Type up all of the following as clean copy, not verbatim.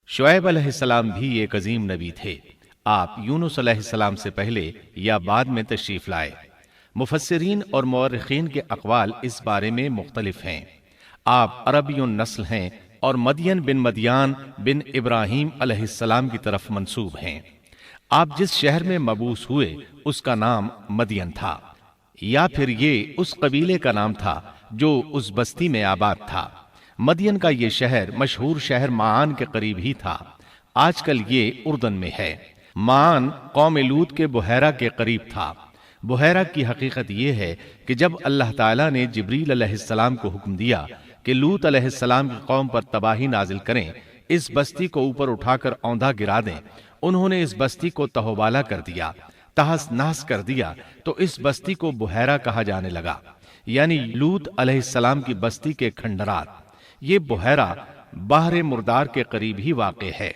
شعیب علیہ السلام بھی ایک عظیم نبی تھے۔ آپ یونس علیہ السلام سے پہلے یا بعد میں تشریف لائے۔ مفسرین اور مورخین کے اقوال اس بارے میں مختلف ہیں۔ آپ عربی النسل ہیں اور مدین بن مدیان بن ابراہیم علیہ السلام کی طرف منسوب ہیں۔ آپ جس شہر میں مبعوث ہوئے اس کا نام مدین تھا، یا پھر یہ اس قبیلے کا نام تھا جو اس بستی میں آباد تھا۔ مدین کا یہ شہر مشہور شہر معان کے قریب ہی تھا، آج کل یہ اردن میں ہے۔ معان قوم لوط کے بحیرہ کے قریب تھا۔ بحیرہ کی حقیقت یہ ہے کہ جب اللہ تعالیٰ نے جبریل علیہ السلام کو حکم دیا کہ لوط علیہ السلام کی قوم پر تباہی نازل کریں، اس بستی کو اوپر اٹھا کر اوندھا گرا دیں، انہوں نے اس بستی کو تہوبالا کر دیا، تہس نہس کر دیا، تو اس بستی کو بحیرہ کہا جانے لگا، یعنی لوط علیہ السلام کی بستی کے کھنڈرات۔ یہ بحیرہ بحر مردار کے قریب ہی واقع ہے۔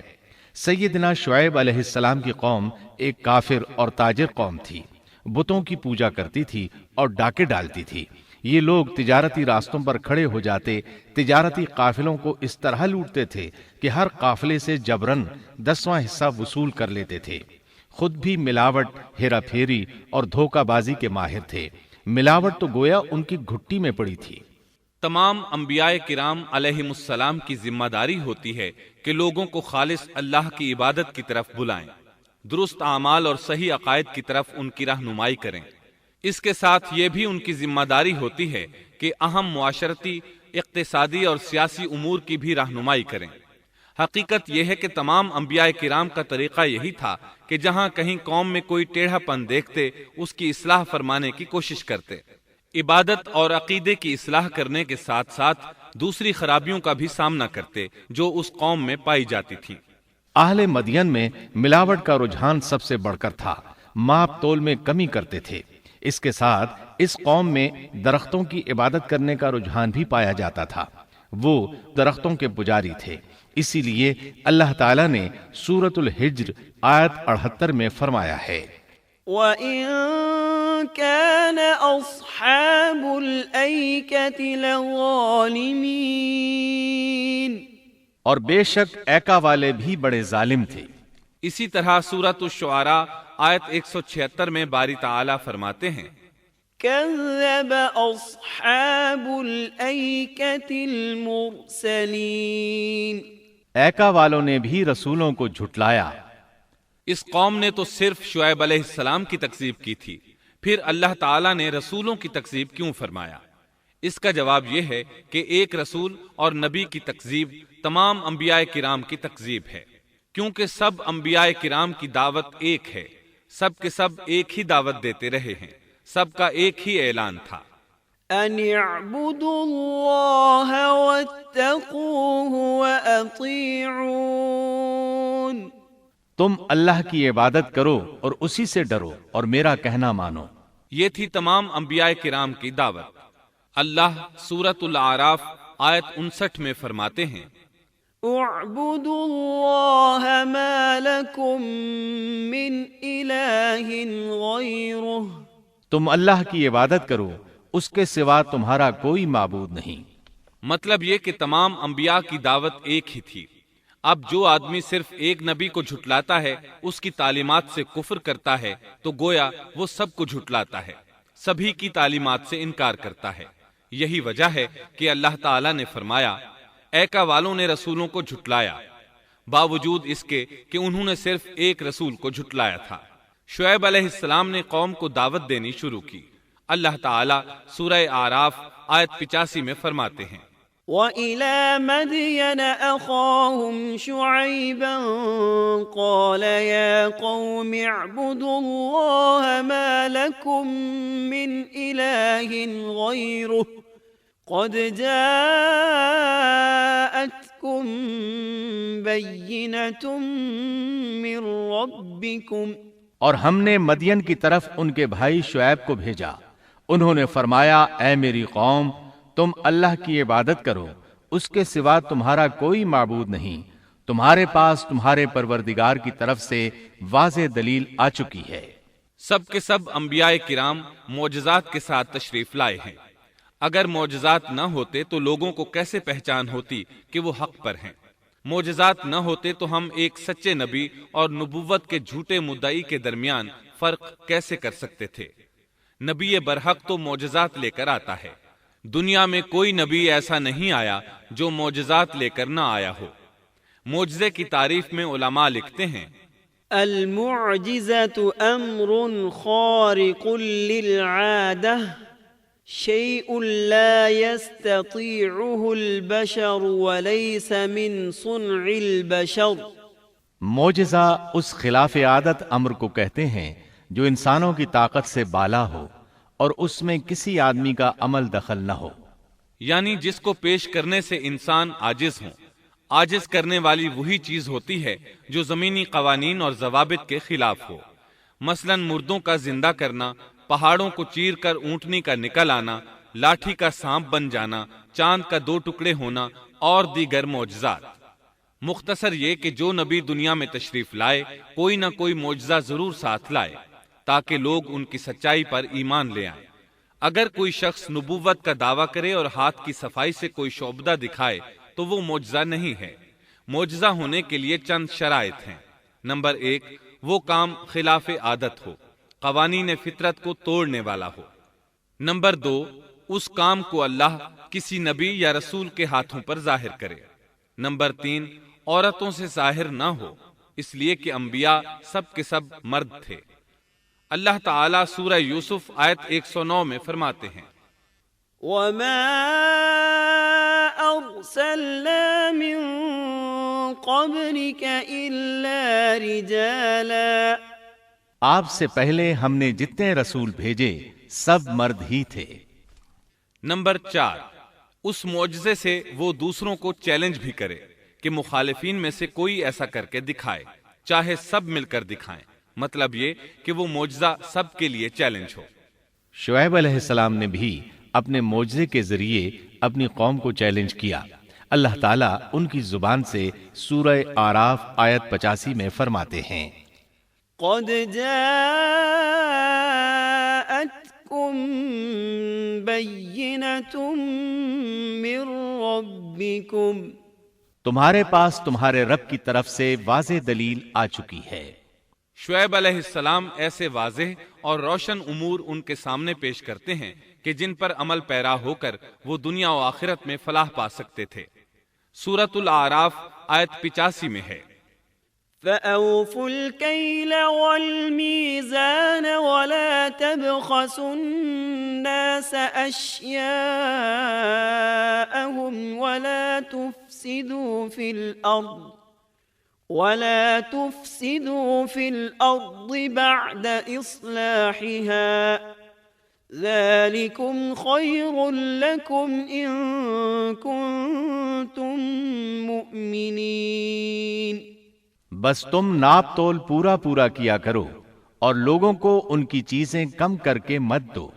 سیدنا شعیب علیہ السلام کی قوم ایک کافر اور تاجر قوم تھی، بتوں کی پوجا کرتی تھی اور ڈاکے ڈالتی تھی۔ یہ لوگ تجارتی راستوں پر کھڑے ہو جاتے، تجارتی قافلوں کو اس طرح لوٹتے تھے کہ ہر قافلے سے جبرن 10واں حصہ وصول کر لیتے تھے۔ خود بھی ملاوٹ، ہیرا پھیری اور دھوکہ بازی کے ماہر تھے۔ ملاوٹ تو گویا ان کی گھٹی میں پڑی تھی۔ تمام انبیاء کرام علیہم السلام کی ذمہ داری ہوتی ہے کہ لوگوں کو خالص اللہ کی عبادت کی طرف بلائیں، درست اعمال اور صحیح عقائد کی طرف ان کی رہنمائی کریں۔ اس کے ساتھ یہ بھی ان کی ذمہ داری ہوتی ہے کہ اہم معاشرتی، اقتصادی اور سیاسی امور کی بھی رہنمائی کریں۔ حقیقت یہ ہے کہ تمام انبیاء کرام کا طریقہ یہی تھا کہ جہاں کہیں قوم میں کوئی ٹیڑھا پن دیکھتے اس کی اصلاح فرمانے کی کوشش کرتے۔ عبادت اور عقیدے کی اصلاح کرنے کے ساتھ ساتھ دوسری خرابیوں کا بھی سامنا کرتے جو اس قوم میں پائی جاتی تھی۔ اہل مدین میں ملاوٹ کا رجحان سب سے بڑھ کر تھا، ماپ تول میں کمی کرتے تھے۔ اس کے ساتھ اس قوم میں درختوں کی عبادت کرنے کا رجحان بھی پایا جاتا تھا۔ وہ درختوں کے پجاری تھے، اسی لیے اللہ تعالیٰ نے سورۃ الحجر آیت 78 میں فرمایا ہے، وَإِن كَانَ أَصْحَابُ الْأَيْكَةِ لَظَالِمِينَ، اور بے شک ایکا والے بھی بڑے ظالم تھے۔ اسی طرح سورۃ الشعراء آیت 176 میں باری تعالیٰ فرماتے ہیں، كَذَّبَ أَصْحَابُ الْأَيْكَةِ الْمُرْسَلِينَ، ایکا والوں نے بھی رسولوں کو جھٹلایا۔ اس قوم نے تو صرف شعیب علیہ السلام کی تکذیب کی تھی، پھر اللہ تعالیٰ نے رسولوں کی تکذیب کیوں فرمایا؟ اس کا جواب یہ ہے کہ ایک رسول اور نبی کی تکذیب تمام انبیاء کرام کی تکذیب ہے، کیونکہ سب انبیاء کرام کی دعوت ایک ہے، سب کے سب ایک ہی دعوت دیتے رہے ہیں، سب کا ایک ہی اعلان تھا، أَنِ اعْبُدُوا اللَّهَ وَاتَّقُوهُ وَأَطِيعُونِ، تم اللہ کی عبادت کرو اور اسی سے ڈرو اور میرا کہنا مانو۔ یہ تھی تمام انبیاء کرام کی دعوت۔ اللہ سورۃ الاعراف آیت 59 میں فرماتے ہیں، اعبدوا اللہ ما لکم من الہ غیرہ، تم اللہ کی عبادت کرو، اس کے سوا تمہارا کوئی معبود نہیں۔ مطلب یہ کہ تمام انبیاء کی دعوت ایک ہی تھی۔ اب جو آدمی صرف ایک نبی کو جھٹلاتا ہے، اس کی تعلیمات سے کفر کرتا ہے، تو گویا وہ سب کو جھٹلاتا ہے، سبھی کی تعلیمات سے انکار کرتا ہے۔ یہی وجہ ہے کہ اللہ تعالیٰ نے فرمایا، ایکا والوں نے رسولوں کو جھٹلایا، باوجود اس کے کہ انہوں نے صرف ایک رسول کو جھٹلایا تھا۔ شعیب علیہ السلام نے قوم کو دعوت دینی شروع کی۔ اللہ تعالیٰ سورہ اعراف آیت 85 میں فرماتے ہیں، وَإِلَى مَدْيَنَ أَخَاهُمْ شُعَيْبًا قَالَ يَا قَوْمِ اعْبُدُوا اللَّهَ مَا لَكُمْ مِنْ إِلَٰهٍ غَيْرُهُ قَدْ جَاءَتْكُمْ بَيِّنَةٌ مِّن رَّبِّكُمْ، اور ہم نے مدین کی طرف ان کے بھائی شعیب کو بھیجا، انہوں نے فرمایا، اے میری قوم، تم اللہ کی عبادت کرو، اس کے سوا تمہارا کوئی معبود نہیں، تمہارے پاس تمہارے پروردگار کی طرف سے واضح دلیل آ چکی ہے۔ سب کے سب انبیاء کرام معجزات کے ساتھ تشریف لائے ہیں۔ اگر معجزات نہ ہوتے تو لوگوں کو کیسے پہچان ہوتی کہ وہ حق پر ہیں؟ معجزات نہ ہوتے تو ہم ایک سچے نبی اور نبوت کے جھوٹے مدعی کے درمیان فرق کیسے کر سکتے تھے؟ نبی برحق تو معجزات لے کر آتا ہے، دنیا میں کوئی نبی ایسا نہیں آیا جو معجزات لے کر نہ آیا ہو۔ معجزے کی تعریف میں علماء لکھتے ہیں، المعجزة أمر خارق للعادة شيء لا يستطيعه البشر وليس من صنع البشر۔ معجزہ اس خلاف عادت امر کو کہتے ہیں جو انسانوں کی طاقت سے بالا ہو اور اس میں کسی آدمی کا عمل دخل نہ ہو، یعنی جس کو پیش کرنے سے انسان عاجز ہوں۔ عاجز کرنے والی وہی چیز ہوتی ہے جو زمینی قوانین اور ضوابط کے خلاف ہو، مثلا مردوں کا زندہ کرنا، پہاڑوں کو چیر کر اونٹنی کا نکل آنا، لاٹھی کا سانپ بن جانا، چاند کا 2 ٹکڑے ہونا اور دیگر معجزات۔ مختصر یہ کہ جو نبی دنیا میں تشریف لائے کوئی نہ کوئی معجزہ ضرور ساتھ لائے تاکہ لوگ ان کی سچائی پر ایمان لے آئیں۔ اگر کوئی شخص نبوت کا دعویٰ کرے اور ہاتھ کی صفائی سے کوئی شعبدہ دکھائے تو وہ معجزہ نہیں ہے۔ معجزہ ہونے کے لیے چند شرائط ہیں۔ نمبر 1، وہ کام خلاف عادت ہو، قوانین فطرت کو توڑنے والا ہو۔ نمبر 2، اس کام کو اللہ کسی نبی یا رسول کے ہاتھوں پر ظاہر کرے۔ نمبر 3، عورتوں سے ظاہر نہ ہو، اس لیے کہ انبیاء سب کے سب مرد تھے۔ اللہ تعالیٰ سورہ یوسف آیت 109 میں فرماتے ہیں، وما أرسلنا من قبلك إلا رجالا۔ آپ سے پہلے ہم نے جتنے رسول بھیجے سب مرد ہی تھے۔ نمبر 4، اس معجزے سے وہ دوسروں کو چیلنج بھی کرے کہ مخالفین میں سے کوئی ایسا کر کے دکھائے، چاہے سب مل کر دکھائیں، مطلب یہ کہ وہ معجزہ سب کے لیے چیلنج ہو۔ شعیب علیہ السلام نے بھی اپنے معجزے کے ذریعے اپنی قوم کو چیلنج کیا۔ اللہ تعالیٰ ان کی زبان سے سورہ آراف آیت 85 میں فرماتے ہیں، قد جاءتكم بينة من ربكم۔ تمہارے پاس تمہارے رب کی طرف سے واضح دلیل آ چکی ہے۔ شعیب علیہ السلام ایسے واضح اور روشن امور ان کے سامنے پیش کرتے ہیں کہ جن پر عمل پیرا ہو کر وہ دنیا و آخرت میں فلاح پا سکتے تھے۔ سورۃ الاعراف آیت 85 میں ہے، فَأَوْفُوا الْكَيْلَ وَالْمِيزَانَ وَلَا تَبْخَسُوا النَّاسَ أَشْيَاءَهُمْ وَلَا تُفْسِدُوا فِي الْأَرْضِ بَعْدَ إِصْلَاحِهَا ذَلِكُمْ خَيْرٌ لَكُمْ إِن كُنتُم مُؤْمِنِينَ۔ بس تم ناپ تول پورا پورا کیا کرو اور لوگوں کو ان کی چیزیں کم کر کے مت دو،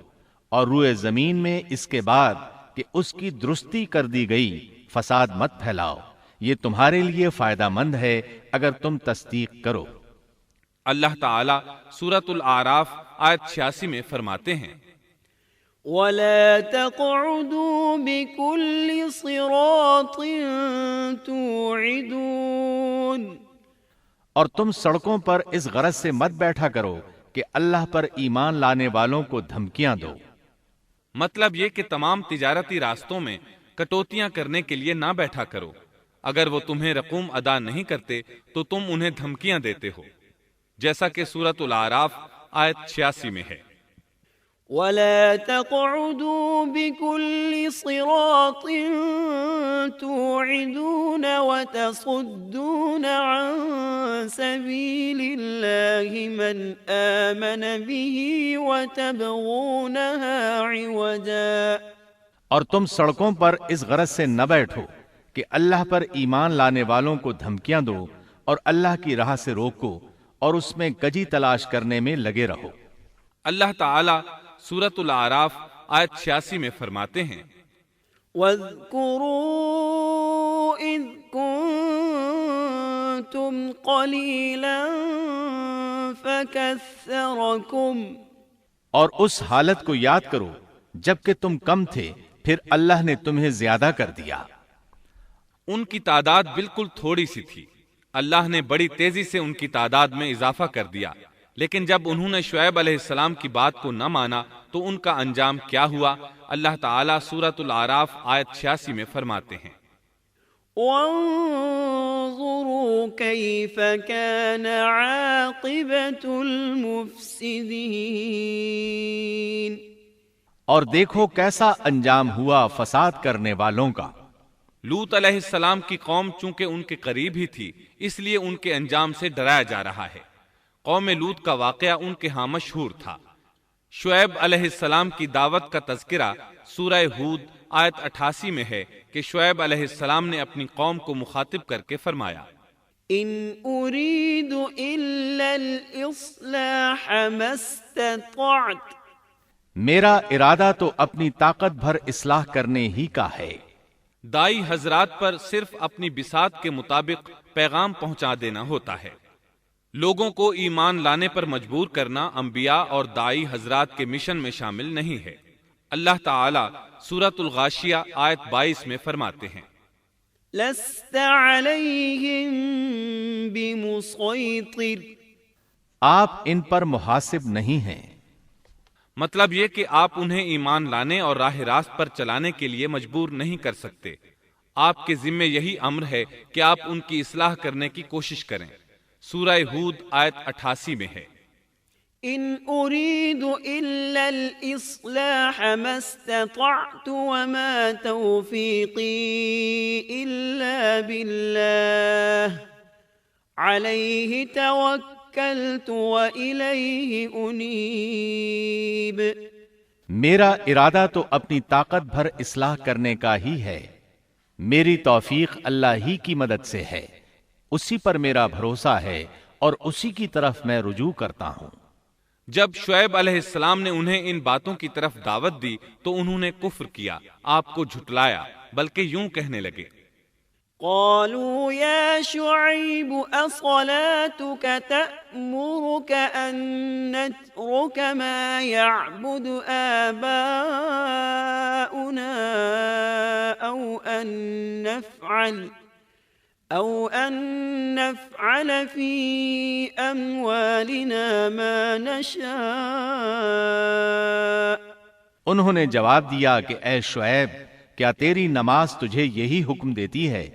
اور روئے زمین میں اس کے بعد کہ اس کی درستی کر دی گئی فساد مت پھیلاؤ، یہ تمہارے لیے فائدہ مند ہے اگر تم تصدیق کرو۔ اللہ تعالیٰ سورۃ الاعراف آیت 86 میں فرماتے ہیں، وَلَا تَقْعُدُوا بِكُلِّ صِرَاطٍ تُوعِدُونَ۔ اور تم سڑکوں پر اس غرض سے مت بیٹھا کرو کہ اللہ پر ایمان لانے والوں کو دھمکیاں دو۔ مطلب یہ کہ تمام تجارتی راستوں میں کٹوتیاں کرنے کے لیے نہ بیٹھا کرو، اگر وہ تمہیں رقوم ادا نہیں کرتے تو تم انہیں دھمکیاں دیتے ہو، جیسا کہ سورۃ الاعراف آیت 86 میں ہے، وَلَا تَقْعُدُوا بِكُلِّ صِرَاطٍ تُوعِدُونَ وَتَصُدُّونَ عَن سَبِيلِ اللَّهِ مَنْ آمَنَ بِهِ وَتَبْغُونَهَا عِوَجًا۔ اور تم سڑکوں پر اس غرض سے نہ بیٹھو کہ اللہ پر ایمان لانے والوں کو دھمکیاں دو اور اللہ کی راہ سے روکو اور اس میں کجی تلاش کرنے میں لگے رہو۔ اللہ تعالیٰ سورۃ الاعراف آیت 86 میں فرماتے ہیں، وَاذْكُرُوا إِذْ كُنتُمْ قَلِيلًا فَكَثَّرَكُمْ۔ اور اس حالت کو یاد کرو جبکہ تم کم تھے، پھر اللہ نے تمہیں زیادہ کر دیا۔ ان کی تعداد بالکل تھوڑی سی تھی، اللہ نے بڑی تیزی سے ان کی تعداد میں اضافہ کر دیا، لیکن جب انہوں نے شعیب علیہ السلام کی بات کو نہ مانا تو ان کا انجام کیا ہوا؟ اللہ تعالیٰ سورۃ الاعراف آیت 86 میں فرماتے ہیں، وانظروا كيف كان عاقبة المفسدين، اور دیکھو کیسا انجام ہوا فساد کرنے والوں کا۔ لوط علیہ السلام کی قوم چونکہ ان کے قریب ہی تھی، اس لیے ان کے انجام سے ڈرایا جا رہا ہے۔ قوم لوط کا واقعہ ان کے ہاں مشہور تھا۔ شعیب علیہ السلام کی دعوت کا تذکرہ سورہ ہود آیت 88 میں ہے کہ شعیب علیہ السلام نے اپنی قوم کو مخاطب کر کے فرمایا، ان اريد الا الاصلاح ما استطعت، میرا ارادہ تو اپنی طاقت بھر اصلاح کرنے ہی کا ہے۔ دائی حضرات پر صرف اپنی بساط کے مطابق پیغام پہنچا دینا ہوتا ہے۔ لوگوں کو ایمان لانے پر مجبور کرنا انبیاء اور دائی حضرات کے مشن میں شامل نہیں ہے۔ اللہ تعالیٰ سورۃ الغاشیہ آیت 22 میں فرماتے ہیں، لست عليهم بمسيطر، آپ ان پر محاسب نہیں ہیں۔ مطلب یہ کہ آپ انہیں ایمان لانے اور راہ راست پر چلانے کے لیے مجبور نہیں کر سکتے۔ آپ کے ذمے یہی امر ہے کہ آپ ان کی اصلاح کرنے کی کوشش کریں۔ سورہ ہود آیت 88 میں ہے، ان اريد الا الاصلاح ما استطعت وما توفيقي الا بالله عليه توكلت واليه انيب، میرا ارادہ تو اپنی طاقت بھر اصلاح کرنے کا ہی ہے، میری توفیق اللہ ہی کی مدد سے ہے، اسی پر میرا بھروسہ ہے اور اسی کی طرف میں رجوع کرتا ہوں۔ جب شعیب علیہ السلام نے انہیں ان باتوں کی طرف دعوت دی تو انہوں نے کفر کیا، آپ کو جھٹلایا، بلکہ یوں کہنے لگے، قالوا يا شعيب أصلاتك تأمرك أن نترك ما يعبد آباؤنا أو أن نفعل في أموالنا ما نشاء۔ انہوں نے جواب دیا کہ اے شعیب، کیا تیری نماز تجھے یہی حکم دیتی ہے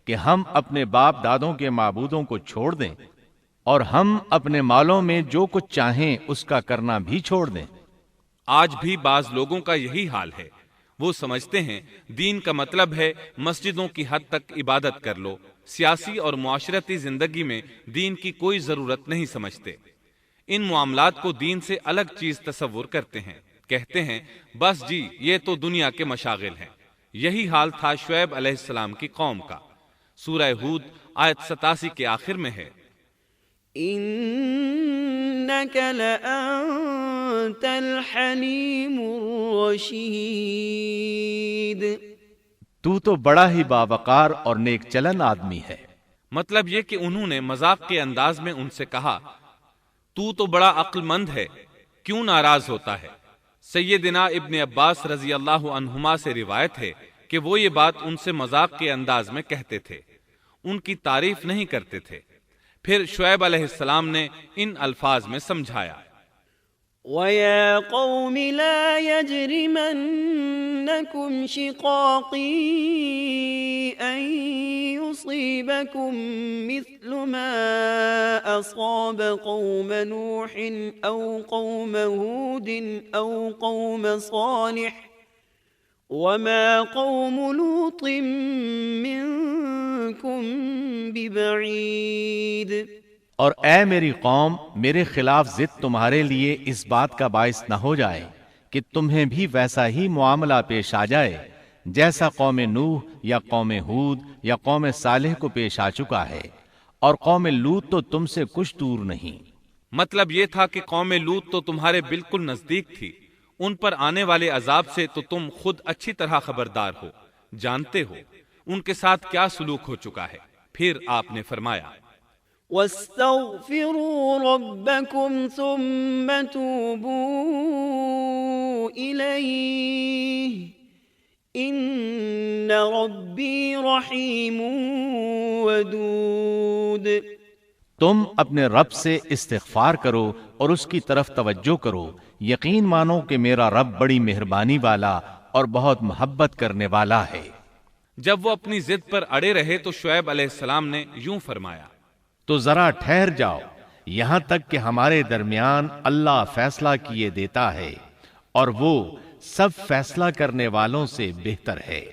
کہ ہم اپنے باپ دادوں کے معبودوں کو چھوڑ دیں اور ہم اپنے مالوں میں جو کچھ چاہیں اس کا کرنا بھی چھوڑ دیں؟ آج بھی بعض لوگوں کا یہی حال ہے۔ وہ سمجھتے ہیں دین کا مطلب ہے مسجدوں کی حد تک عبادت کر لو، سیاسی اور معاشرتی زندگی میں دین کی کوئی ضرورت نہیں سمجھتے۔ ان معاملات کو دین سے الگ چیز تصور کرتے ہیں، کہتے ہیں بس جی یہ تو دنیا کے مشاغل ہیں۔ یہی حال تھا شعیب علیہ السلام کی قوم کا۔ سورہ ہود آیت 87 کے آخر میں ہے، إنك لأنت الحليم الرشيد، تو تو بڑا ہی باوقار اور نیک چلن آدمی ہے۔ مطلب یہ کہ انہوں نے مذاق کے انداز میں ان سے کہا، تو بڑا عقل مند ہے، کیوں ناراض ہوتا ہے؟ سیدنا ابن عباس رضی اللہ عنہما سے روایت ہے کہ وہ یہ بات ان سے مذاق کے انداز میں کہتے تھے، ان کی تعریف نہیں کرتے تھے۔ پھر شعیب علیہ السلام نے ان الفاظ میں سمجھایا، وَيَا قَوْمِ لَا يَجْرِمَنَّكُمْ شِقَاقِي أَن يُصِيبَكُم مِّثْلُ مَا أَصَابَ قَوْمَ نُوحٍ أَوْ قَوْمَ هُودٍ أَوْ قَوْمَ صَالِحٍ وَمَا قَوْمُ لُوطٍ مِّنكُم بِبَعِيدٍ۔ اور اے میری قوم، میرے خلاف ضد تمہارے لیے اس بات کا باعث نہ ہو جائے کہ تمہیں بھی ویسا ہی معاملہ پیش آ جائے جیسا قوم نوح یا قوم ہود یا قوم صالح کو پیش آ چکا ہے، اور قوم لوط تو تم سے کچھ دور نہیں۔ مطلب یہ تھا کہ قوم لوط تو تمہارے بالکل نزدیک تھی، ان پر آنے والے عذاب سے تو تم خود اچھی طرح خبردار ہو، جانتے ہو ان کے ساتھ کیا سلوک ہو چکا ہے۔ پھر آپ نے فرمایا، وَاسْتَغْفِرُوا رَبَّكُمْ ثُمَّ تُوبُوا إِلَيْهِ ان ربی رحیم ودود۔ تم اپنے رب سے استغفار کرو اور اس کی طرف توجہ کرو، یقین مانو کہ میرا رب بڑی مہربانی والا اور بہت محبت کرنے والا ہے۔ جب وہ اپنی ضد پر اڑے رہے تو شعیب علیہ السلام نے یوں فرمایا، تو ذرا ٹھہر جاؤ یہاں تک کہ ہمارے درمیان اللہ فیصلہ کیے دیتا ہے، اور وہ سب فیصلہ کرنے والوں سے بہتر ہے۔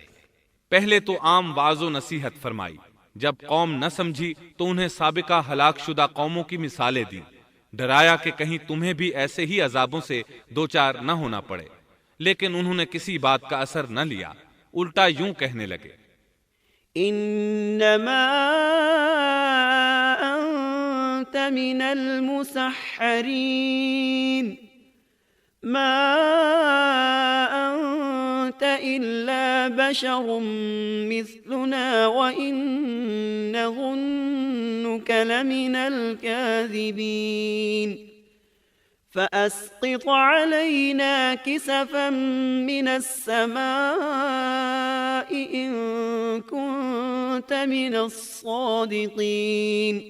پہلے تو عام وعظ و نصیحت فرمائی، جب قوم نہ سمجھی تو انہیں سابقہ ہلاک شدہ قوموں کی مثالیں دی، ڈرایا کہ کہیں تمہیں بھی ایسے ہی عذابوں سے دوچار نہ ہونا پڑے، لیکن انہوں نے کسی بات کا اثر نہ لیا، الٹا یوں کہنے لگے، انما انت من المسحرین ما انت الا بشر مثلنا وان نظنك لمن الكاذبین فأسقط علينا كسفا من السماء إن كنت من الصادقين۔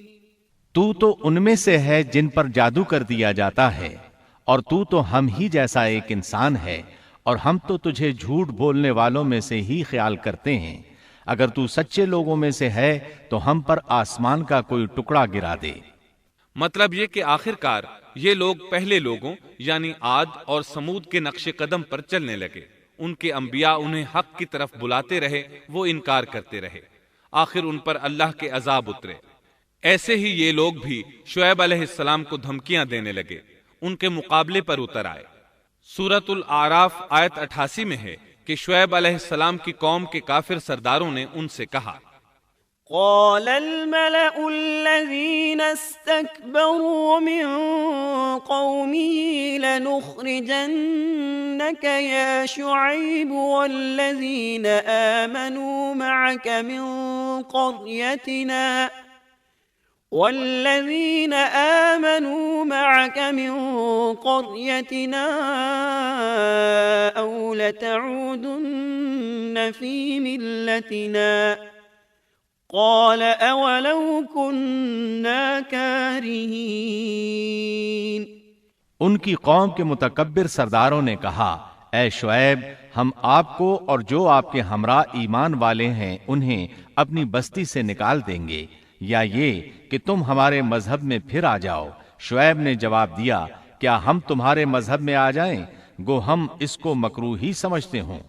تو ان میں سے ہے جن پر جادو کر دیا جاتا ہے، اور تو ہم ہی جیسا ایک انسان ہے، اور ہم تو تجھے جھوٹ بولنے والوں میں سے ہی خیال کرتے ہیں۔ اگر تو سچے لوگوں میں سے ہے تو ہم پر آسمان کا کوئی ٹکڑا گرا دے۔ مطلب یہ کہ آخرکار یہ لوگ پہلے لوگوں یعنی عاد اور سمود کے نقش قدم پر چلنے لگے، ان کے انبیاء انہیں حق کی طرف بلاتے رہے، وہ انکار کرتے رہے، آخر ان پر اللہ کے عذاب اترے۔ ایسے ہی یہ لوگ بھی شعیب علیہ السلام کو دھمکیاں دینے لگے، ان کے مقابلے پر اتر آئے۔ سورۃ الاعراف آیت 88 میں ہے کہ شعیب علیہ السلام کی قوم کے کافر سرداروں نے ان سے کہا، قال الملأ الذين استكبروا من قومه لنخرجنك يا شعيب والذين آمنوا معك من قريتنا أو لتعودن في ملتنا قال اولو كنا كارهين۔ ان کی قوم کے متکبر سرداروں نے کہا، اے شعیب، ہم آپ کو اور جو آپ کے ہمراہ ایمان والے ہیں انہیں اپنی بستی سے نکال دیں گے، یا یہ کہ تم ہمارے مذہب میں پھر آ جاؤ۔ شعیب نے جواب دیا، کیا ہم تمہارے مذہب میں آ جائیں؟ گو ہم اس کو مکروہ ہی سمجھتے ہوں۔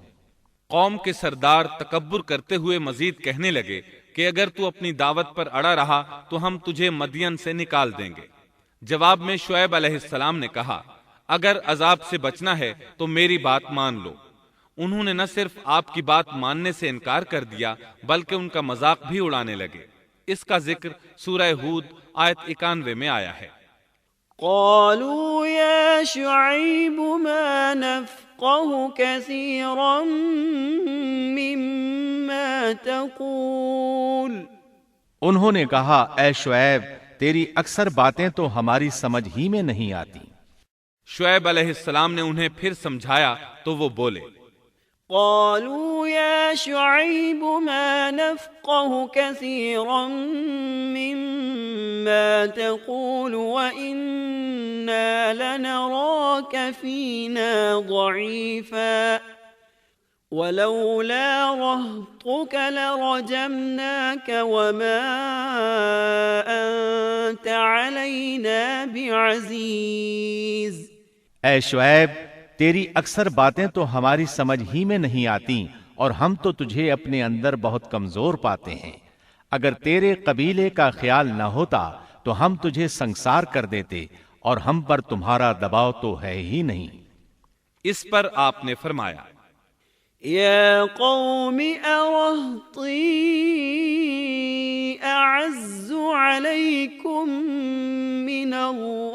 قوم کے سردار تکبر کرتے ہوئے مزید کہنے لگے کہ اگر تو اپنی دعوت پر اڑا رہا تو ہم تجھے مدین سے نکال دیں گے۔ جواب میں شعیب علیہ السلام نے کہا، اگر عذاب سے بچنا ہے تو میری بات مان لو۔ انہوں نے نہ صرف آپ کی بات ماننے سے انکار کر دیا بلکہ ان کا مذاق بھی اڑانے لگے۔ اس کا ذکر سورہ ہود آیت 91 میں آیا ہے۔ قالوا يا شعيب ما نفقه كثيرا مما تقول۔ انہوں نے کہا، اے شعیب، تیری اکثر باتیں تو ہماری سمجھ ہی میں نہیں آتی۔ شعیب علیہ السلام نے انہیں پھر سمجھایا تو وہ بولے، قالوا يا شعيب ما نفقه كثيرا مما تقول وإنا لنراك فينا ضعيفا ولولا رهطك لرجمناك وما أنت علينا بعزيز۔ اے شعیب، تیری اکثر باتیں تو ہماری سمجھ ہی میں نہیں آتی، اور ہم تو تجھے اپنے اندر بہت کمزور پاتے ہیں۔ اگر تیرے قبیلے کا خیال نہ ہوتا تو ہم تجھے سنسار کر دیتے، اور ہم پر تمہارا دباؤ تو ہے ہی نہیں۔ اس پر آپ نے فرمایا، یا قوم ارہطی اعز علیکم من اللہ۔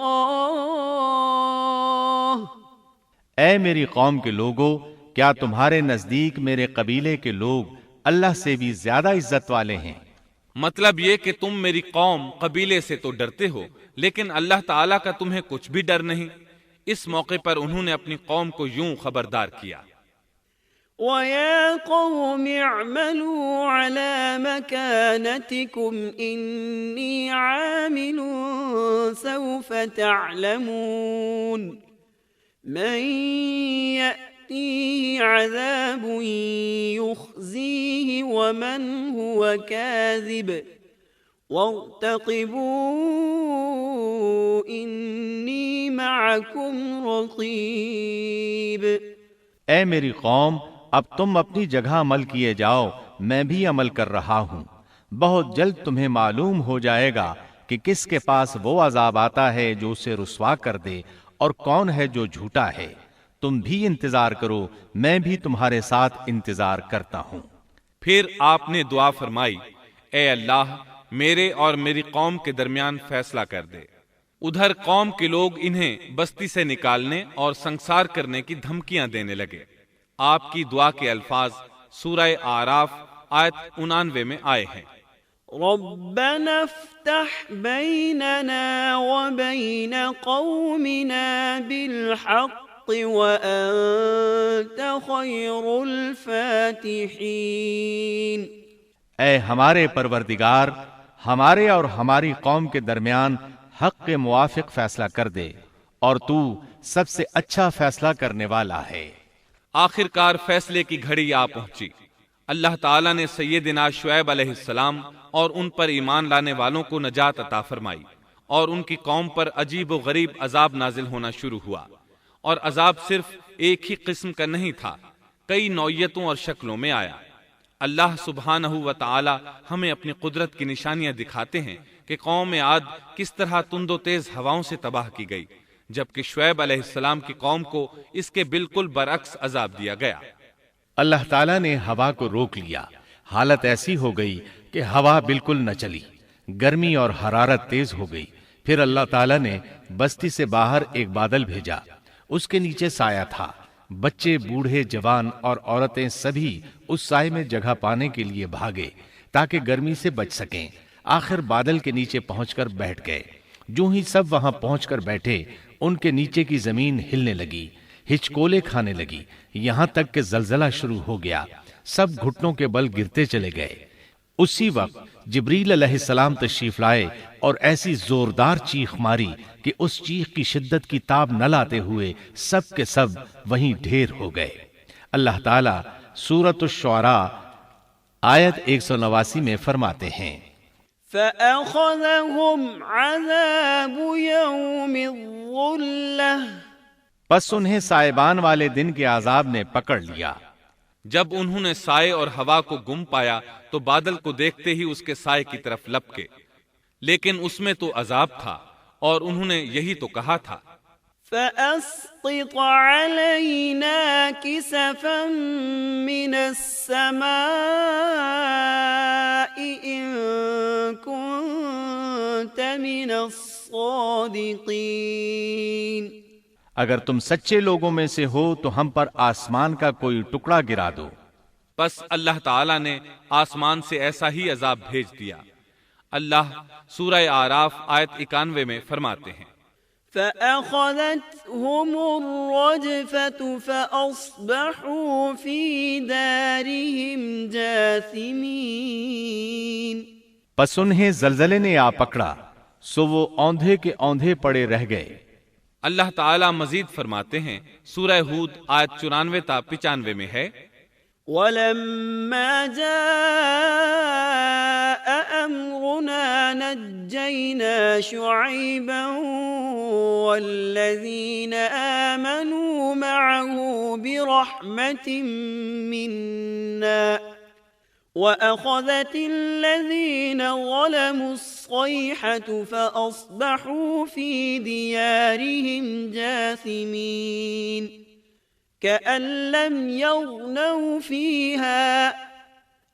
اے میری قوم کے لوگوں، کیا تمہارے نزدیک میرے قبیلے کے لوگ اللہ سے بھی زیادہ عزت والے ہیں؟ مطلب یہ کہ تم میری قوم قبیلے سے تو ڈرتے ہو لیکن اللہ تعالیٰ کا تمہیں کچھ بھی ڈر نہیں۔ اس موقع پر انہوں نے اپنی قوم کو یوں خبردار کیا، وَيَا قَوْمِ اعْمَلُوا عَلَى مَكَانَتِكُمْ إِنِّي عَامِلٌ سَوْفَ تَعْلَمُونَ مَنْ يَأْتِيهِ عَذَابٌ يُخْزِيهِ وَمَنْ هُوَ كَاذِبٌ وَارْتَقِبُوا إِنِّي مَعَكُمْ رَقِيبٌ۔ اے میری قوم، اب تم اپنی جگہ عمل کیے جاؤ، میں بھی عمل کر رہا ہوں۔ بہت جلد تمہیں معلوم ہو جائے گا کہ کس کے پاس وہ عذاب آتا ہے جو اسے رسوا کر دے اور کون ہے جو جھوٹا ہے۔ تم بھی انتظار کرو، میں بھی تمہارے ساتھ انتظار کرتا ہوں۔ پھر آپ نے دعا فرمائی، اے اللہ میرے اور میری قوم کے درمیان فیصلہ کر دے۔ ادھر قوم کے لوگ انہیں بستی سے نکالنے اور سنسار کرنے کی دھمکیاں دینے لگے۔ آپ کی دعا کے الفاظ سورہ اعراف آیت 99 میں آئے ہیں۔ ربنا افتح بیننا وبین قومنا بالحق وانت خیر الفاتحین۔ اے ہمارے پروردگار، ہمارے اور ہماری قوم کے درمیان حق کے موافق فیصلہ کر دے، اور تو سب سے اچھا فیصلہ کرنے والا ہے۔ آخر کار فیصلے کی گھڑی آ پہنچی۔ اللہ تعالیٰ نے سیدنا شعیب علیہ السلام اور ان پر ایمان لانے والوں کو نجات عطا فرمائی، اور ان کی قوم پر عجیب و غریب عذاب نازل ہونا شروع ہوا، اور عذاب صرف ایک ہی قسم کا نہیں تھا، کئی نوعیتوں اور شکلوں میں آیا۔ اللہ سبحانہ و تعالی ہمیں اپنی قدرت کی نشانیاں دکھاتے ہیں کہ قوم عاد کس طرح تند و تیز ہواؤں سے تباہ کی گئی، جبکہ شعیب علیہ السلام کی قوم کو اس کے بالکل برعکس عذاب دیا گیا۔ اللہ تعالیٰ نے ہوا کو روک لیا، حالت ایسی ہو گئی کہ ہوا بالکل نہ چلی، گرمی اور حرارت تیز ہو گئی۔ پھر اللہ تعالیٰ نے بستی سے باہر ایک بادل بھیجا، اس کے نیچے سایہ تھا، بچے، بوڑھے، جوان اور عورتیں سبھی اس سائے میں جگہ پانے کے لیے بھاگے تاکہ گرمی سے بچ سکیں۔ آخر بادل کے نیچے پہنچ کر بیٹھ گئے۔ جو ہی سب وہاں پہنچ کر بیٹھے، ان کے نیچے کی زمین ہلنے لگی، ہچکولے کھانے لگی، یہاں تک کہ زلزلہ شروع ہو گیا۔ سب گھٹنوں کے بل گرتے چلے گئے۔ اسی وقت جبریل علیہ السلام تشریف لائے اور ایسی زوردار چیخ ماری کہ اس چیخ کی شدت کی تاب نہ لاتے ہوئے سب کے سب وہیں ڈھیر ہو گئے۔ اللہ تعالیٰ سورۃ الشعراء آیت 189 میں فرماتے ہیں، فَأَخَذَهُمْ عَذَابُ يَوْمِ الظُّلَّةِ، پس انہیں سائبان والے دن کے عذاب نے پکڑ لیا۔ جب انہوں نے سائے اور ہوا کو گم پایا تو بادل کو دیکھتے ہی اس کے سائے کی طرف لپکے، لیکن اس میں تو عذاب تھا، اور انہوں نے یہی تو کہا تھا، فَأَسْقِطْ عَلَيْنَا كِسَفًا مِّنَ السَّمَاءِ إِن كُنتَ مِنَ الصَّادِقِينَ۔ اگر تم سچے لوگوں میں سے ہو تو ہم پر آسمان کا کوئی ٹکڑا گرا دو۔ بس اللہ تعالیٰ نے آسمان سے ایسا ہی عذاب بھیج دیا۔ اللہ سورہ اعراف آیت 91 میں فرماتے ہیں، فَأَخَذَتْهُمُ الرَّجْفَةُ فَأَصْبَحُوا فِي دَارِهِمْ جَاثِمِينَ۔ پس انہیں زلزلے نے آ پکڑا، سو وہ اوندھے کے اوندھے پڑے رہ گئے۔ اللہ تعالیٰ مزید فرماتے ہیں، سورہ ہود آیت 94 تا 95 میں ہے، وَلَمَّا جَاءَ أَمْرُنَا نَجَّيْنَا شُعَيْبًا وَالَّذِينَ آمَنُوا مَعَهُ بِرَحْمَةٍ مِّنَّا وَأَخَذَتِ الَّذِينَ ظَلَمُوا الصَّيْحَةُ فَأَصْبَحُوا فِي دِيَارِهِمْ جَاثِمِينَ كَأَن لَّمْ يَغْنَوْا فِيهَا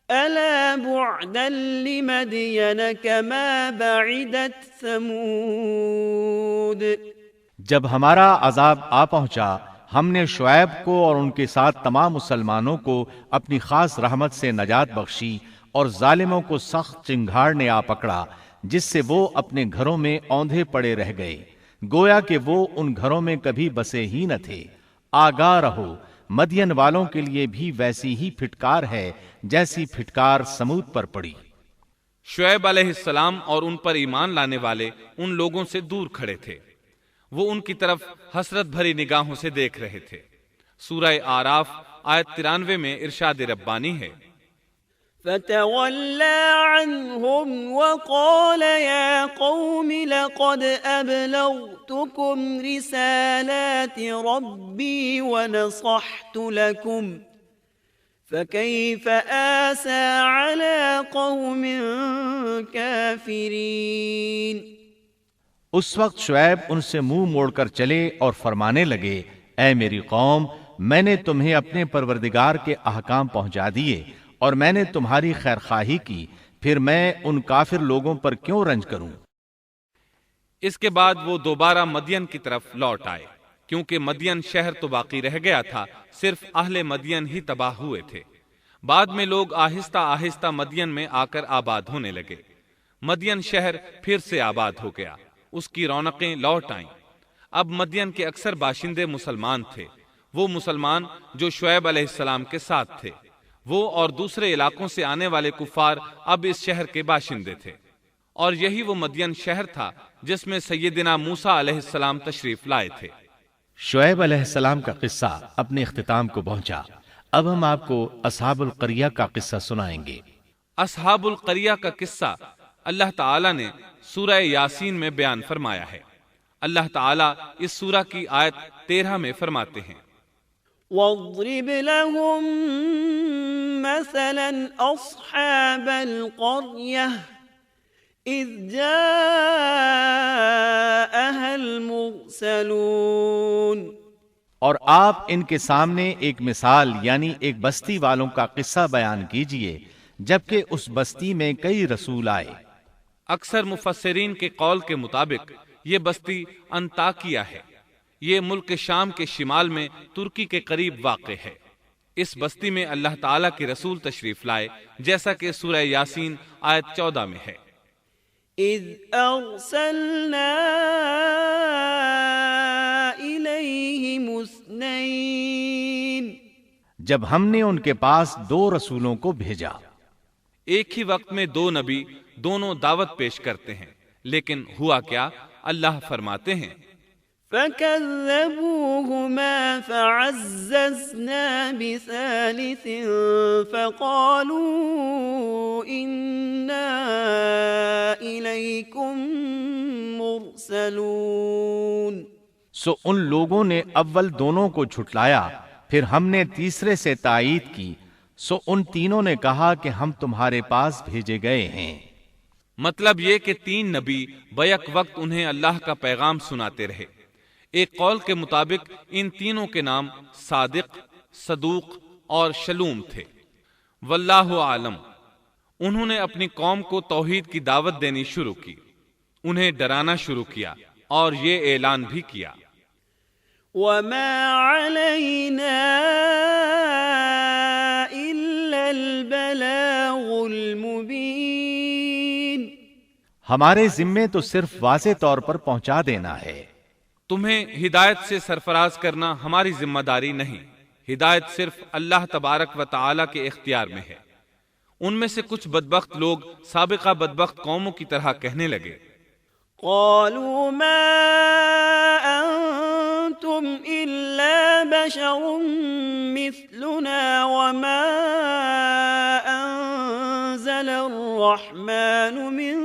أَلَا بُعْدًا لِّمَدْيَنَ كَمَا بَعِدَتْ ثَمُودُ۔ جب ہمارا عذاب آ پہنچا، ہم نے شعیب کو اور ان کے ساتھ تمام مسلمانوں کو اپنی خاص رحمت سے نجات بخشی، اور ظالموں کو سخت چنگھاڑ نے آ پکڑا جس سے وہ اپنے گھروں میں اوندھے پڑے رہ گئے، گویا کہ وہ ان گھروں میں کبھی بسے ہی نہ تھے۔ آگاہ رہو، مدین والوں کے لیے بھی ویسی ہی پھٹکار ہے جیسی پھٹکار سمود پر پڑی۔ شعیب علیہ السلام اور ان پر ایمان لانے والے ان لوگوں سے دور کھڑے تھے، وہ ان کی طرف حسرت بھری نگاہوں سے دیکھ رہے تھے۔ سورہ آراف آیت 93 میں ارشاد ربانی ہے، فتولى عنهم وقال يا قوم لقد أبلغتكم رسالات ربي ونصحت لكم فكيف آسى على قوم كافرين۔ اس وقت شعیب ان سے منہ موڑ کر چلے اور فرمانے لگے، اے میری قوم، میں نے تمہیں اپنے پروردگار کے احکام پہنچا دیے اور میں نے تمہاری خیر خواہی کی، پھر میں ان کافر لوگوں پر کیوں رنج کروں؟ اس کے بعد وہ دوبارہ مدین کی طرف لوٹ آئے، کیونکہ مدین شہر تو باقی رہ گیا تھا، صرف اہل مدین ہی تباہ ہوئے تھے۔ بعد میں لوگ آہستہ آہستہ مدین میں آ کر آباد ہونے لگے۔ مدین شہر پھر سے آباد ہو گیا، اس کی رونقیں لوٹ آئیں۔ اب مدین کے اکثر باشندے مسلمان تھے، وہ مسلمان جو شعیب علیہ السلام کے ساتھ تھے۔ وہ اور دوسرے علاقوں سے آنے والے کفار اب اس شہر کے باشندے تھے، اور یہی وہ مدین شہر تھا جس میں سیدنا موسیٰ علیہ السلام تشریف لائے تھے۔ شعیب علیہ السلام کا قصہ اپنے اختتام کو پہنچا۔ اب ہم آپ کو اصحاب القریہ کا قصہ سنائیں گے۔ اصحاب القریہ کا قصہ اللہ تعالیٰ نے سورہ یاسین میں بیان فرمایا ہے۔ اللہ تعالیٰ اس سورہ کی آیت 13 میں فرماتے ہیں، واضرب لهم مثلا أصحاب القرية إذ جاءها المرسلون۔ اور آپ ان کے سامنے ایک مثال یعنی ایک بستی والوں کا قصہ بیان کیجئے جبکہ اس بستی میں کئی رسول آئے۔ اکثر مفسرین کے قول کے مطابق یہ بستی انطاکیہ ہے۔ یہ ملک شام کے شمال میں ترکی کے قریب واقع ہے۔ اس بستی میں اللہ تعالیٰ کے رسول تشریف لائے، جیسا کہ سورہ یاسین آیت 14 میں ہے، اذ ارسلنا الیہم اثنین، جب ہم نے ان کے پاس 2 رسولوں کو بھیجا۔ ایک ہی وقت میں 2 نبی دونوں دعوت پیش کرتے ہیں، لیکن ہوا کیا؟ اللہ فرماتے ہیں، فَكَذَّبُوهُمَا فَعَزَّزْنَا بِثَالِثٍ فَقَالُوا إِنَّا إِلَيْكُمْ مُرْسَلُونَ۔ سو ان لوگوں نے اول دونوں کو جھٹلایا، پھر ہم نے تیسرے سے تائید کی، سو ان تینوں نے کہا کہ ہم تمہارے پاس بھیجے گئے ہیں۔ مطلب یہ کہ 3 نبی بیک وقت انہیں اللہ کا پیغام سناتے رہے۔ ایک قول کے مطابق ان تینوں کے نام صادق، صدوق اور شلوم تھے، واللہ عالم۔ انہوں نے اپنی قوم کو توحید کی دعوت دینی شروع کی، انہیں ڈرانا شروع کیا اور یہ اعلان بھی کیا، وَمَا عَلَيْنَا إِلَّا الْبَلَاغُ الْمُبِينُ۔ ہمارے ذمے تو صرف واضح طور پر پہنچا دینا ہے۔ تمہیں ہدایت سے سرفراز کرنا ہماری ذمہ داری نہیں، ہدایت صرف اللہ تبارک و تعالی کے اختیار میں ہے۔ ان میں سے کچھ بدبخت لوگ سابقہ بدبخت قوموں کی طرح کہنے لگے، قالوا ما أنتم إلا بشر مثلنا وما أنزل الرحمن من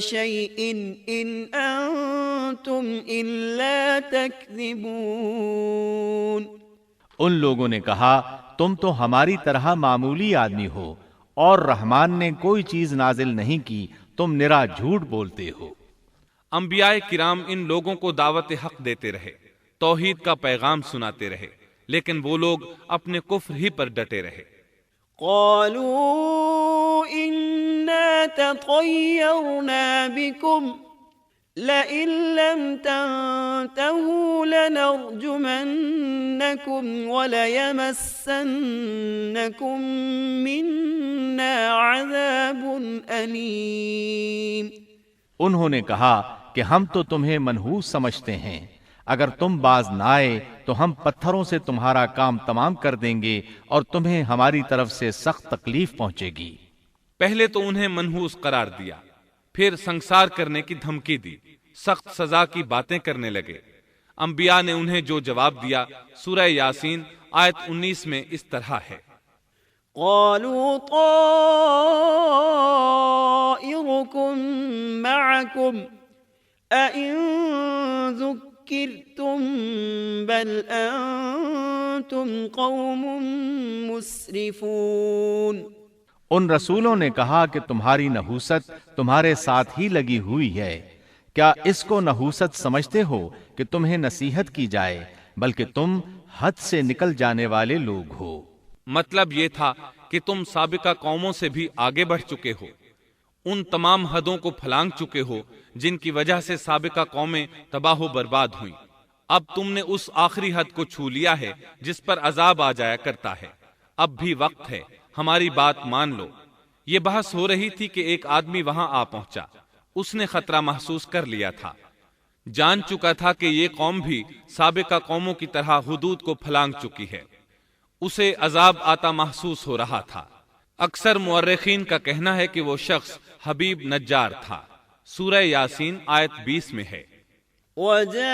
شيء إن أنتم إلا تكذبون۔ ان لوگوں نے کہا تم تو ہماری طرح معمولی آدمی ہو اور رحمان نے کوئی چیز نازل نہیں کی، تم نرا جھوٹ بولتے ہو۔ انبیاء کرام ان لوگوں کو دعوت حق دیتے رہے، توحید کا پیغام سناتے رہے، لیکن وہ لوگ اپنے کفر ہی پر ڈٹے رہے۔ قالوا إنا تطيرنا بكم لئن لم تنتهوا لنرجمنكم وليمسنكم منا عذاب أليم۔ انہوں نے کہا کہ ہم تو تمہیں منحوس سمجھتے ہیں، اگر تم باز نہ آئے تو ہم پتھروں سے تمہارا کام تمام کر دیں گے اور تمہیں ہماری طرف سے سخت تکلیف پہنچے گی۔ پہلے تو انہیں منحوس قرار دیا، پھر سنسار کرنے کی دھمکی دی، سخت سزا کی باتیں کرنے لگے۔ انبیاء نے انہیں جو جواب دیا سورہ یاسین آیت 19 میں اس طرح ہے: قالوا طائركم معكم أئن ذكرتم بل أنتم قوم مسرفون۔ ان رسولوں نے کہا کہ تمہاری نحوست تمہارے ساتھ ہی لگی ہوئی ہے، کیا اس کو نحوست سمجھتے ہو کہ تمہیں نصیحت کی جائے، بلکہ تم حد سے نکل جانے والے لوگ ہو۔ مطلب یہ تھا کہ تم سابقہ قوموں سے بھی آگے بڑھ چکے ہو، ان تمام حدوں کو پھلانگ چکے ہو جن کی وجہ سے سابقہ قومیں تباہ و برباد ہوئیں۔ اب تم نے اس آخری حد کو چھو لیا ہے جس پر عذاب آ جایا کرتا ہے۔ اب بھی وقت ہے، ہماری بات مان لو۔ یہ بحث ہو رہی تھی کہ ایک آدمی وہاں آ پہنچا۔ اس نے خطرہ محسوس کر لیا تھا، جان چکا تھا کہ یہ قوم بھی سابقہ قوموں کی طرح حدود کو پھلانگ چکی ہے۔ اسے عذاب آتا محسوس ہو رہا تھا۔ اکثر مورخین کا کہنا ہے کہ وہ شخص حبیب نجار تھا۔ سورہ یاسین آیت 20 میں ہے: وجاء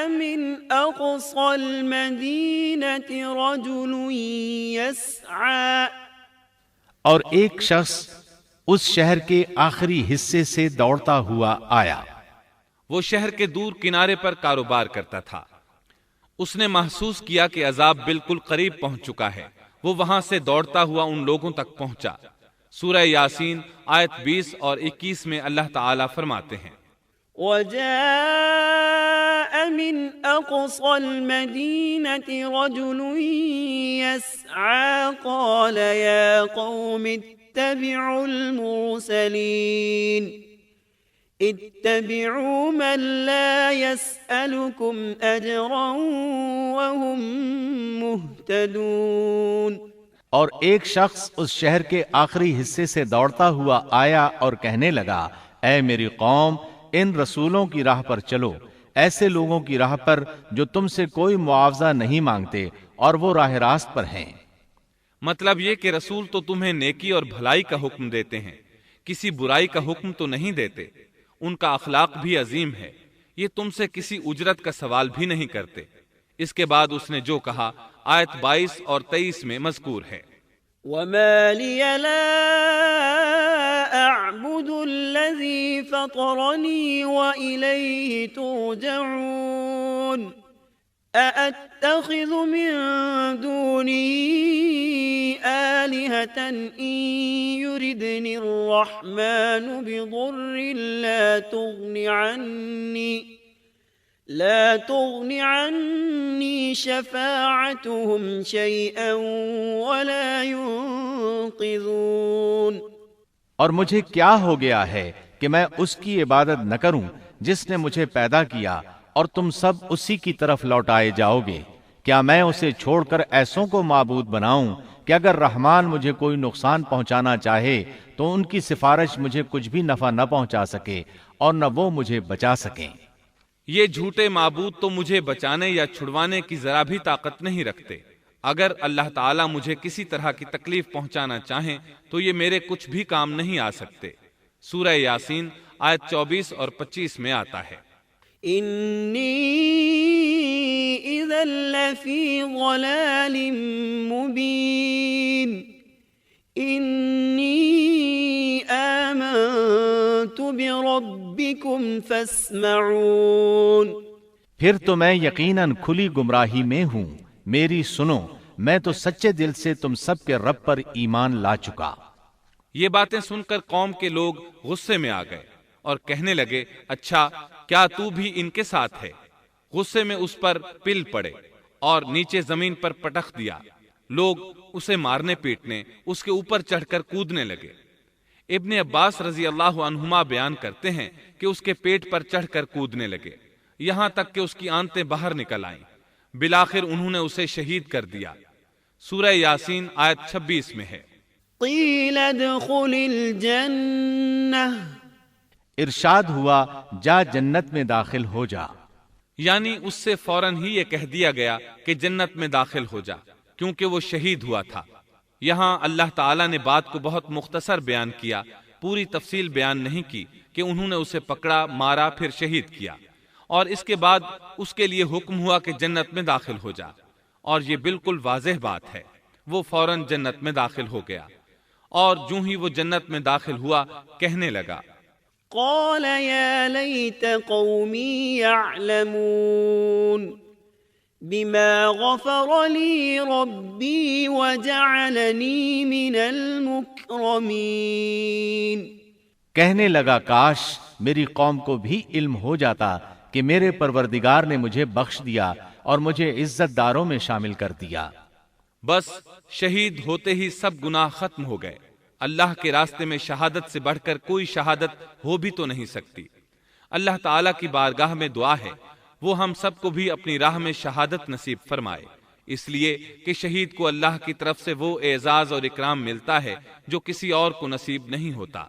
من أقصى المدينة رجل يسعى۔ اور ایک شخص اس شہر کے آخری حصے سے دوڑتا ہوا آیا۔ وہ شہر کے دور کنارے پر کاروبار کرتا تھا۔ اس نے محسوس کیا کہ عذاب بالکل قریب پہنچ چکا ہے۔ وہ وہاں سے دوڑتا ہوا ان لوگوں تک پہنچا۔ سورہ یاسین آیت 20 اور 21 میں اللہ تعالیٰ فرماتے ہیں: وجاء من أقصى المدينة رجل يسعى قال يا قوم اتبعوا المرسلين اتبعوا من لا يسألكم أجرا وهم مهتدون۔ اور ایک شخص اس شہر کے آخری حصے سے دوڑتا ہوا آیا اور کہنے لگا: اے میری قوم، ان رسولوں کی راہ پر چلو، ایسے لوگوں کی راہ پر جو تم سے کوئی معاوضہ نہیں مانگتے اور وہ راہ راست پر ہیں۔ مطلب یہ کہ رسول تو تمہیں نیکی اور بھلائی کا حکم دیتے ہیں، کسی برائی کا حکم تو نہیں دیتے۔ ان کا اخلاق بھی عظیم ہے، یہ تم سے کسی اجرت کا سوال بھی نہیں کرتے۔ اس کے بعد اس نے جو کہا آیت 22 اور 23 میں مذکور ہے: وما لي لا أعبد الذي فطرني وإليه ترجعون أأتخذ من دونه آلهة إن يردني الرحمن بضر لا تغن عني شفاعتهم شيئا ولا ينقذون۔ اور مجھے کیا ہو گیا ہے کہ میں اس کی عبادت نہ کروں جس نے مجھے پیدا کیا، اور تم سب اسی کی طرف لوٹائے جاؤ گے۔ کیا میں اسے چھوڑ کر ایسوں کو معبود بناؤں کہ اگر رحمان مجھے کوئی نقصان پہنچانا چاہے تو ان کی سفارش مجھے کچھ بھی نفع نہ پہنچا سکے اور نہ وہ مجھے بچا سکیں۔ یہ جھوٹے معبود تو مجھے بچانے یا چھڑوانے کی ذرا بھی طاقت نہیں رکھتے۔ اگر اللہ تعالیٰ مجھے کسی طرح کی تکلیف پہنچانا چاہیں تو یہ میرے کچھ بھی کام نہیں آ سکتے۔ سورہ یاسین آیت 24 اور 25 میں آتا ہے: انی اذا لفی ضلال مبین انی آمنت بربکم فاسمعون۔ پھر تو میں یقیناً کھلی گمراہی میں ہوں، میری سنو، میں تو سچے دل سے تم سب کے رب پر ایمان لا چکا۔ یہ باتیں سن کر قوم کے لوگ غصے میں آ گئے اور کہنے لگے: اچھا، کیا تو بھی ان کے ساتھ ہے؟ غصے میں اس پر پل پڑے اور نیچے زمین پر پٹخ دیا۔ لوگ اسے مارنے پیٹنے، اس کے اوپر چڑھ کر کودنے لگے۔ ابن عباس رضی اللہ عنہما بیان کرتے ہیں کہ اس کے پیٹ پر چڑھ کر کودنے لگے، یہاں تک کہ اس کی آنتیں باہر نکل آئیں۔ بالآخر انہوں نے اسے شہید کر دیا۔ سورہ یاسین آیت 26 میں ہے، قیل ادخل الجنہ، ارشاد ہوا جا جنت میں داخل ہو جا، یعنی اس سے فوراً ہی یہ کہہ دیا گیا کہ جنت میں داخل ہو جا، کیونکہ وہ شہید ہوا تھا۔ یہاں اللہ تعالیٰ نے بات کو بہت مختصر بیان کیا، پوری تفصیل بیان نہیں کی کہ انہوں نے اسے پکڑا، مارا، پھر شہید کیا، اور اس کے بعد اس کے لیے حکم ہوا کہ جنت میں داخل ہو جا، اور یہ بالکل واضح بات ہے۔ وہ فوراً جنت میں داخل ہو گیا، اور جو ہی وہ جنت میں داخل ہوا کہنے لگا، قال یا لیت قومی یعلمون بما غفر لی ربی وجعلنی من المکرمین۔ کہنے لگا کاش میری قوم کو بھی علم ہو جاتا کہ میرے پروردگار نے مجھے بخش دیا اور مجھے عزت داروں میں شامل کر دیا۔ بس شہید ہوتے ہی سب گناہ ختم ہو گئے۔ اللہ کے راستے میں شہادت سے بڑھ کر کوئی شہادت ہو بھی تو نہیں سکتی۔ اللہ تعالیٰ کی بارگاہ میں دعا ہے وہ ہم سب کو بھی اپنی راہ میں شہادت نصیب فرمائے، اس لیے کہ شہید کو اللہ کی طرف سے وہ اعزاز اور اکرام ملتا ہے جو کسی اور کو نصیب نہیں ہوتا۔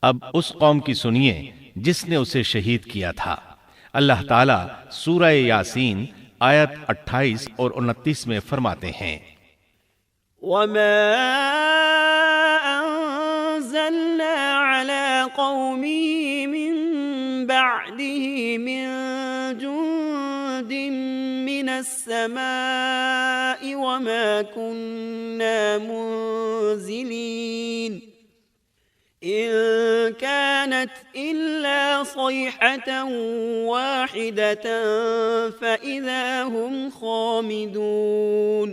اب اس قوم کی سنیے جس نے اسے شہید کیا تھا۔ اللہ تعالیٰ سورہ یاسین آیت 28 اور 29 میں فرماتے ہیں، وما انزلنا على قومه من بعده من جند من السماء وما كنا منزلين إن كانت إلا صيحة واحدة فإذا هم خامدون۔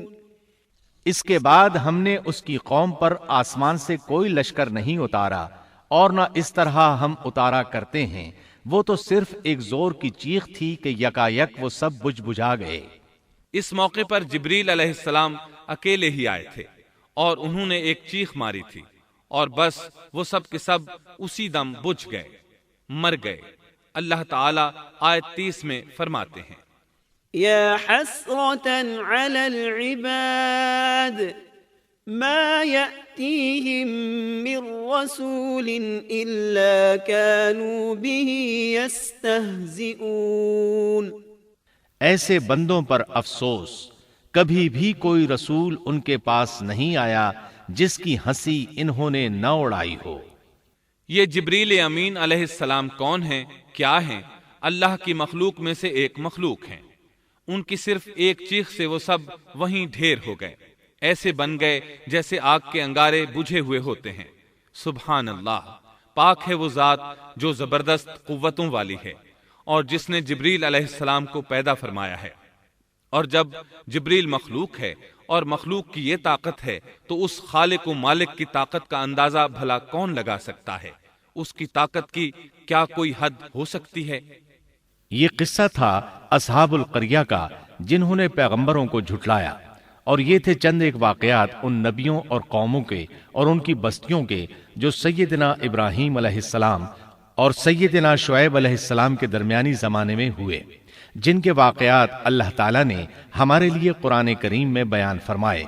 اس کے بعد ہم نے اس کی قوم پر آسمان سے کوئی لشکر نہیں اتارا اور نہ اس طرح ہم اتارا کرتے ہیں، وہ تو صرف ایک زور کی چیخ تھی کہ یکایک وہ سب بجھ بجھا گئے۔ اس موقع پر جبریل علیہ السلام اکیلے ہی آئے تھے اور انہوں نے ایک چیخ ماری تھی، اور بس وہ سب کے سب اسی دم بجھ گئے، مر گئے۔ اللہ تعالیٰ آیت 30 میں فرماتے ہیں، یا حسرة على العباد ما يأتيهم من رسول إلا كانوا به يستهزئون۔ ایسے بندوں پر افسوس، کبھی بھی کوئی رسول ان کے پاس نہیں آیا جس کی ہنسی انہوں نے نہ اڑائی ہو۔ یہ جبریل امین علیہ السلام کون ہیں، کیا ہیں؟ اللہ کی مخلوق میں سے ایک مخلوق ہیں۔ ان کی صرف ایک چیخ سے وہ سب وہیں ڈھیر ہو گئے، ایسے بن گئے جیسے آگ کے انگارے بجھے ہوئے ہوتے ہیں۔ سبحان اللہ، پاک ہے وہ ذات جو زبردست قوتوں والی ہے اور جس نے جبریل علیہ السلام کو پیدا فرمایا ہے۔ اور جب جبریل مخلوق ہے اور مخلوق کی یہ طاقت ہے تو اس خالق و مالک کی طاقت کا اندازہ بھلا کون لگا سکتا ہے؟ اس کی طاقت کی کیا کوئی حد ہو سکتی ہے؟ یہ قصہ تھا اصحاب القریہ کا جنہوں نے پیغمبروں کو جھٹلایا، اور یہ تھے چند ایک واقعات ان نبیوں اور قوموں کے اور ان کی بستیوں کے جو سیدنا ابراہیم علیہ السلام اور سیدنا شعیب علیہ السلام کے درمیانی زمانے میں ہوئے، جن کے واقعات اللہ تعالیٰ نے ہمارے لیے قرآن کریم میں بیان فرمائے۔